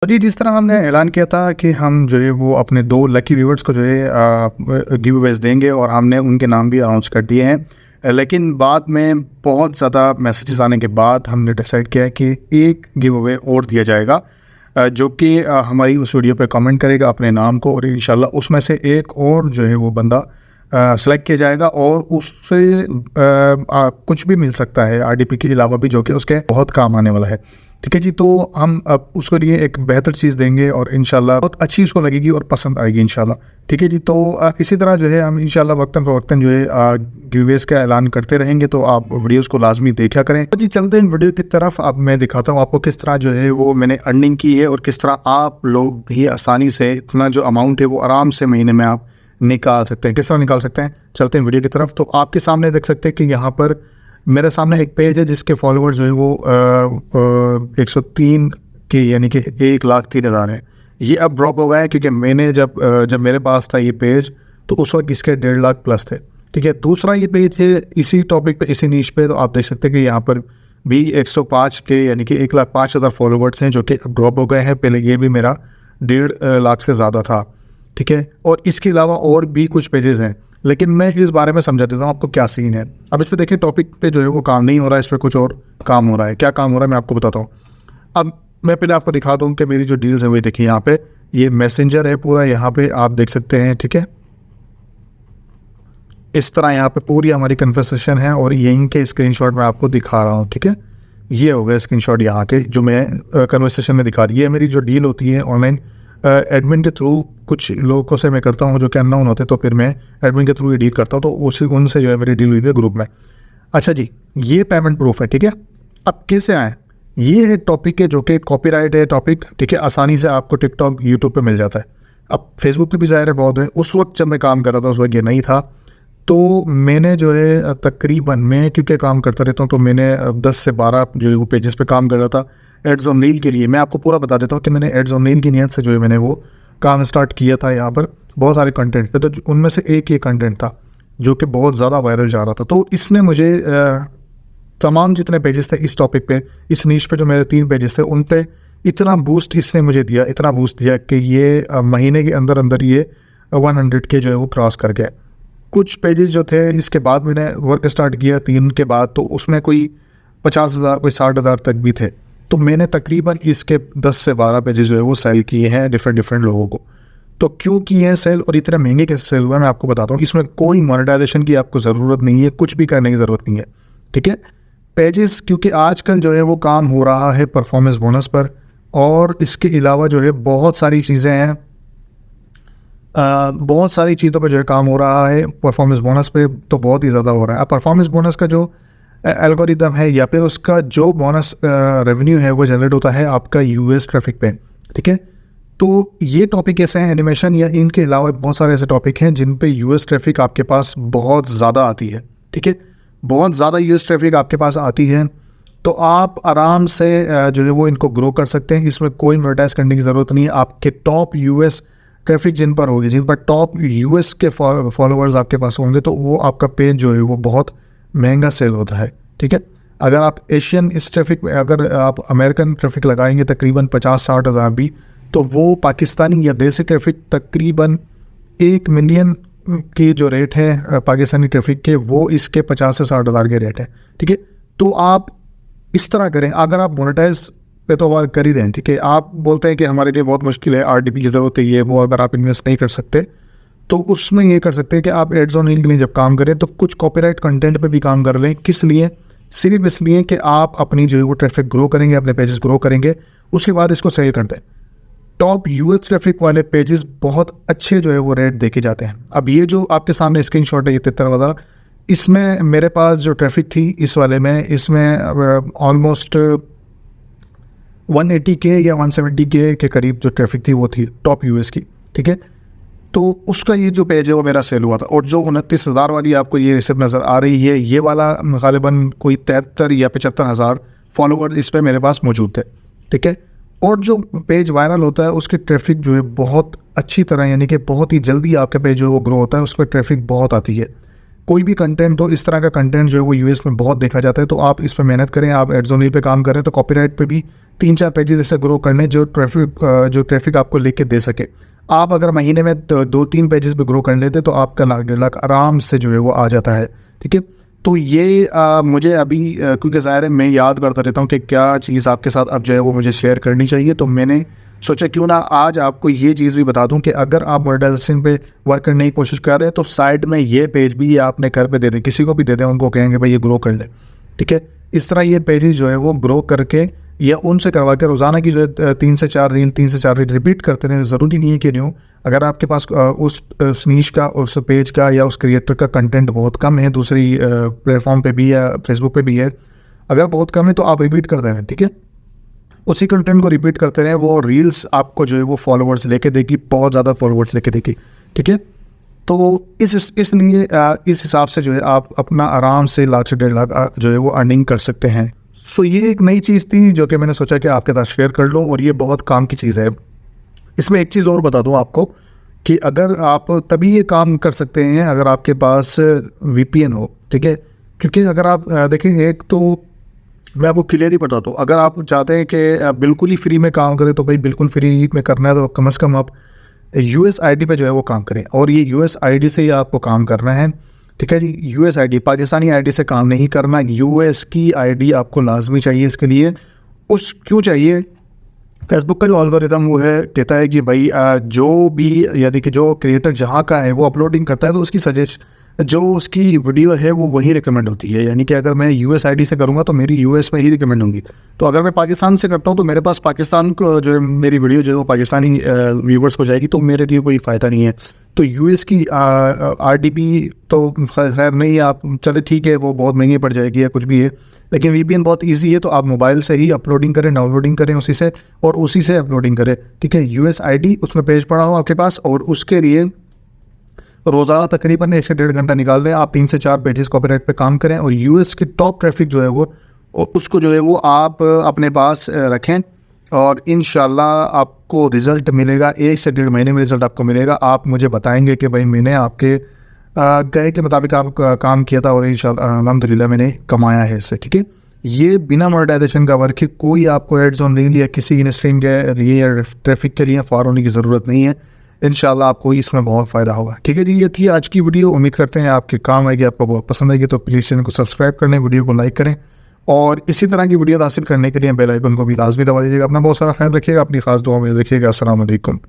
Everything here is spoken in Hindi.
तो जी, जिस तरह हमने ऐलान किया था कि हम जो है वो अपने 2 लकी व्यूअर्स को जो है गिव अवेज़ देंगे और हमने उनके नाम भी अनाउंस कर दिए हैं। लेकिन बाद में बहुत ज़्यादा मैसेजेस आने के बाद हमने डिसाइड किया है कि एक गिव अवे और दिया जाएगा, जो कि हमारी उस वीडियो पे कमेंट करेगा अपने नाम को, और इंशाल्लाह उसमें से एक और जो है वो बंदा सेलेक्ट किया जाएगा और उससे कुछ भी मिल सकता है आरडीपी के अलावा भी, जो कि उसके बहुत काम आने वाला है। ठीक है जी, तो हम अब उसके लिए एक बेहतर चीज़ देंगे और इंशाल्लाह बहुत अच्छी उसको लगेगी और पसंद आएगी इंशाल्लाह। ठीक है जी, तो इसी तरह जो है हम इंशाल्लाह वक्तन फ़वक्तन जो है गिवअवेज़ का ऐलान करते रहेंगे, तो आप वीडियोस को लाजमी देखा करें। तो जी चलते हैं वीडियो की तरफ। अब मैं दिखाता हूँ आपको किस तरह जो है वो मैंने अर्निंग की है और किस तरह आप लोग भी आसानी से इतना जो अमाउंट है वो आराम से महीने में आप निकाल सकते हैं। किस तरह निकाल सकते हैं, चलते हैं वीडियो की तरफ। तो आपके सामने देख सकते हैं कि यहाँ पर मेरे सामने एक पेज है जिसके फॉलोअर्स जो है वो 103 के, यानी कि 1,03,000 है। ये अब ड्रॉप हो गया है क्योंकि मैंने जब मेरे पास था ये पेज तो उस वक्त इसके 1.5 लाख प्लस थे। ठीक है, दूसरा ये पेज है इसी टॉपिक पे, इसी नीश पे, तो आप देख सकते हैं कि यहाँ पर भी 105 के यानी कि 1,05,000 फॉलोवर्स हैं, जो कि अब ड्रॉप हो गए हैं। पहले ये भी मेरा 1.5 लाख से ज़्यादा था। ठीक है, और इसके अलावा और भी कुछ पेजेस हैं, लेकिन मैं इस बारे में समझा देता हूँ आपको क्या सीन है। अब इस पर देखिए, टॉपिक पे जो है वो काम नहीं हो रहा है, इस पर कुछ और काम हो रहा है। क्या काम हो रहा है मैं आपको बताता हूँ। अब मैं पहले आपको दिखा दूँ कि मेरी जो डील्स है वही देखिए, यहाँ पे ये मैसेंजर है पूरा, यहाँ पे आप देख सकते हैं। ठीक है, इस तरह यहाँ पे पूरी हमारी कन्वर्सेशन है और यहीं के स्क्रीनशॉट मैं आपको दिखा रहा हूँ। ठीक है, ये हो गया स्क्रीनशॉट यहाँ के जो मैं कन्वर्सेशन में दिखा रही है। मेरी जो डील होती है ऑनलाइन एडमिन के थ्रू, कुछ लोगों से मैं करता हूँ जो कि अननोन होते, तो फिर मैं एडमिन के थ्रू ये डील करता हूँ, तो उनसे जो है मेरी डील हुई है ग्रुप में। अच्छा जी, ये पेमेंट प्रूफ है। ठीक है, अब कैसे आए, ये एक टॉपिक है जो कि कॉपीराइट है टॉपिक। ठीक है, आसानी से आपको टिकटॉक यूट्यूब पे मिल जाता है। अब फेसबुक पे भी ज़ाहिर है बहुत है। उस वक्त जब मैं काम कर रहा था उस वक्त ये नहीं था, तो मैंने जो है तकरीबन, मैं क्योंकि काम करता रहता हूँ, तो मैंने 10 से 12 जो है वो पेजेस पे काम कर रहा था एड्स ऑन रील के लिए। मैं आपको पूरा बता देता हूँ कि मैंने एड्स ऑन रील की नीयत से जो है मैंने वो काम स्टार्ट किया था। यहाँ पर बहुत सारे कंटेंट थे, तो उनमें से एक ये कंटेंट था जो कि बहुत ज़्यादा वायरल जा रहा था। तो इसने मुझे तमाम जितने पेजेस थे इस टॉपिक पे, इस नीश पे, जो मेरे 3 पेजेस थे, उन पे इतना बूस्ट इसने मुझे दिया, इतना बूस्ट दिया कि ये महीने के अंदर अंदर ये 100 के जो है वो क्रॉस कर गए। कुछ पेजेस जो थे इसके बाद मैंने वर्क स्टार्ट किया 3 के बाद, तो उसमें कोई 50,000 कोई 60,000 तक भी थे। तो मैंने तकरीबन इसके 10 से 12 पेजेस जो है वो सेल किए हैं डिफरेंट लोगों को। तो क्यों किए हैं सेल और इतने महंगे कैसे सेल हुआ, मैं आपको बताता हूँ। इसमें कोई मोनेटाइजेशन की आपको ज़रूरत नहीं है, कुछ भी करने की ज़रूरत नहीं है। ठीक है, पेजेस, क्योंकि आजकल जो है वो काम हो रहा है परफॉर्मेंस बोनस पर, और इसके अलावा जो है बहुत सारी चीज़ें हैं, बहुत सारी चीज़ों पे जो है काम हो रहा है। परफॉर्मेंस बोनस पे तो बहुत ही ज़्यादा हो रहा है। अब परफॉर्मेंस बोनस का जो एल्गोरिदम है या फिर उसका जो बोनस रेवेन्यू है वो जनरेट होता है आपका यूएस ट्रैफिक पे। ठीक है, तो ये टॉपिक ऐसे हैं, एनिमेशन या इनके अलावा बहुत सारे ऐसे टॉपिक हैं जिन पे यूएस ट्रैफिक आपके पास बहुत ज़्यादा आती है। ठीक है, बहुत ज़्यादा यूएस ट्रैफिक आपके पास आती है, तो आप आराम से जो है वो इनको ग्रो कर सकते हैं। इसमें कोई मोनेटाइज करने की ज़रूरत नहीं है। आपके टॉप यूएस ट्रैफिक जिन पर होगी, जिन पर टॉप यूएस के फॉलोअर्स आपके पास होंगे, तो वो आपका पेज जो है वो बहुत महंगा सेल होता है। ठीक है, अगर आप एशियन इस ट्रैफिक में, अगर आप अमेरिकन ट्रैफिक लगाएंगे तकरीबन 50-60 हज़ार भी, तो वो पाकिस्तानी या देसी ट्रैफिक तकरीबन 1 मिलियन की जो रेट है पाकिस्तानी ट्रैफिक के, वो इसके 50 से 60 हज़ार के रेट है। ठीक है, तो आप इस तरह करें। अगर आप मोनेटाइज पे तो वार कर ही रहे हैं, ठीक है, आप बोलते हैं कि हमारे लिए बहुत मुश्किल है, आरडीपी की ज़रूरत है, ये वो, अगर आप इन्वेस्ट नहीं कर सकते, तो उसमें ये कर सकते हैं कि आप एड्स ऑन रील के लिए जब काम करें तो कुछ कॉपीराइट कंटेंट पे भी काम कर लें। किस लिए, सिर्फ इसलिए कि आप अपनी जो है वो ट्रैफिक ग्रो करेंगे, अपने पेजेस ग्रो करेंगे, उसके बाद इसको सेल कर दें। टॉप यूएस ट्रैफिक वाले पेजेस बहुत अच्छे जो है वो रेट देके जाते हैं। अब ये जो आपके सामने स्क्रीनशॉट है, ये 73,000, इसमें मेरे पास जो ट्रैफिक थी इस वाले में, इसमें ऑलमोस्ट 180 के या 170 के करीब जो ट्रैफिक थी वो थी टॉप यूएस की। ठीक है, तो उसका ये जो पेज है वो मेरा सेल हुआ था। और जो 29,000 वाली आपको ये रिसिप्ट नज़र आ रही है, ये वाला गालिबन कोई 73 या 75,000 फॉलोअर इस पर मेरे पास मौजूद थे। ठीक है, और जो पेज वायरल होता है उसकी ट्रैफिक जो है बहुत अच्छी तरह, यानी कि बहुत ही जल्दी आपका पेज जो है वो ग्रो होता है, उस पर ट्रैफिक बहुत आती है। कोई भी कंटेंट हो, इस तरह का कंटेंट जो है वो यूएस में बहुत देखा जाता है। तो आप इस पर मेहनत करें, आप एडजोनली पे काम करें तो कॉपीराइट पे भी 3-4 पेजेस ऐसे ग्रो करने जो ट्रैफिक आपको लेके दे सके। आप अगर महीने में 2-3 पेजेस पे ग्रो कर लेते तो आपका लाख 1.5 लाख आराम से जो है वो आ जाता है, ठीक है। तो ये मुझे अभी क्योंकि ज़ाहिर है मैं याद करता रहता हूँ कि क्या चीज़ आपके साथ अब जो है वो मुझे शेयर करनी चाहिए, तो मैंने सोचा क्यों ना आज आपको ये चीज़ भी बता दूं कि अगर आप मोनेटाइजेशन पे वर्क करने की कोशिश कर रहे हैं तो साइड में ये पेज भी आप अपने घर पे दे दें, किसी को भी दे दें, उनको कहेंगे भाई ये ग्रो कर ले, ठीक है। इस तरह ये पेजेस जो है वो ग्रो करके या उनसे करवा के रोज़ाना की जो है 3 से 4 रील रिपीट करते रहें। ज़रूरी नहीं है कि न्यू, अगर आपके पास उस नीश का, उस पेज का या उस क्रिएटर का कंटेंट बहुत कम है, दूसरी प्लेटफॉर्म पे भी या फेसबुक पे भी है, अगर बहुत कम है तो आप रिपीट कर दें, ठीक है। उसी कंटेंट को रिपीट करते रहें, वो रील्स आपको जो है वो फॉलोअर्स लेके देगी, बहुत ज़्यादा फॉलोअर्स लेके देगी, ठीक है। तो इसलिए इस हिसाब से जो है आप अपना आराम से लाख से 1.5 लाख जो है वो अर्निंग कर सकते हैं। सो ये एक नई चीज़ थी जो कि मैंने सोचा कि आपके साथ शेयर कर लूँ, और ये बहुत काम की चीज़ है। इसमें एक चीज़ और बता दूँ आपको कि अगर आप तभी ये काम कर सकते हैं अगर आपके पास VPN हो, ठीक है। क्योंकि अगर आप देखेंगे, एक तो मैं आपको क्लियर ही बताता हूँ, अगर आप चाहते हैं कि बिल्कुल ही फ्री में काम करें तो भाई बिल्कुल फ्री में करना है तो कम से कम आप USID पे जो है वो काम करें, और ये USID से ही आपको काम करना है, ठीक है जी। USID, पाकिस्तानी ID से काम नहीं करना, US की ID आपको लाजमी चाहिए इसके लिए। क्यों चाहिए? फेसबुक का जो एल्गोरिथम वो है, कहता है कि भाई जो भी, यानी कि जो क्रिएटर जहाँ का है वो अपलोडिंग करता है तो उसकी जो उसकी वीडियो है वो वही रिकमेंड होती है। यानी कि अगर मैं USID से करूँगा तो मेरी US में ही रिकमेंड होंगी, तो अगर मैं पाकिस्तान से करता हूँ तो मेरे पास पाकिस्तान को जो है मेरी वीडियो जो है वो पाकिस्तानी व्यूवर्स को जाएगी, तो मेरे लिए कोई फ़ायदा नहीं है। तो US की RDP तो खैर नहीं, आप चले ठीक है, वो बहुत महंगी पड़ जाएगी या कुछ भी है, लेकिन VPN बहुत ईजी है, तो आप मोबाइल से ही अपलोडिंग करें, डाउनलोडिंग करें उसी से, और उसी से अपलोडिंग करें, ठीक है। USID उसमें पेज पड़ा हो आपके पास, और उसके लिए रोज़ाना तकरीबन 1 से 1.5 घंटा निकाल लें, आप 3 से 4 पेजेस कॉपीराइट पे काम करें, और US की टॉप ट्रैफिक जो है वो उसको जो है वो आप अपने पास रखें, और इंशाल्लाह आपको रिज़ल्ट मिलेगा। 1 से 1.5 महीने में रिज़ल्ट आपको मिलेगा। आप मुझे बताएंगे कि भाई मैंने आपके कहे के मुताबिक आप काम किया था, और इंशाल्लाह अल्हम्दुलिल्लाह मैंने कमाया है इससे, ठीक है। ये बिना मोनेटाइजेशन का वर्क है, कोई आपको एड्स ऑन रील या किसी इनस्ट्रीम के लिए या ट्रैफिक के लिए फॉर होने की ज़रूरत नहीं है। इंशाल्लाह आपको इसमें बहुत फ़ायदा होगा, ठीक है जी। ये थी आज की वीडियो, उम्मीद करते हैं आपके काम आएगी, आपको बहुत पसंद आएगी। तो प्लीज़ चैनल को सब्सक्राइब करें, वीडियो को लाइक करें, और इसी तरह की वीडियो हासिल करने के लिए बेल आइकन को भी लाजमी दबा दीजिएगा। अपना बहुत सारा ख्याल रखिएगा, अपनी खास दुआ में रखिएगा। अस्सलाम वालेकुम।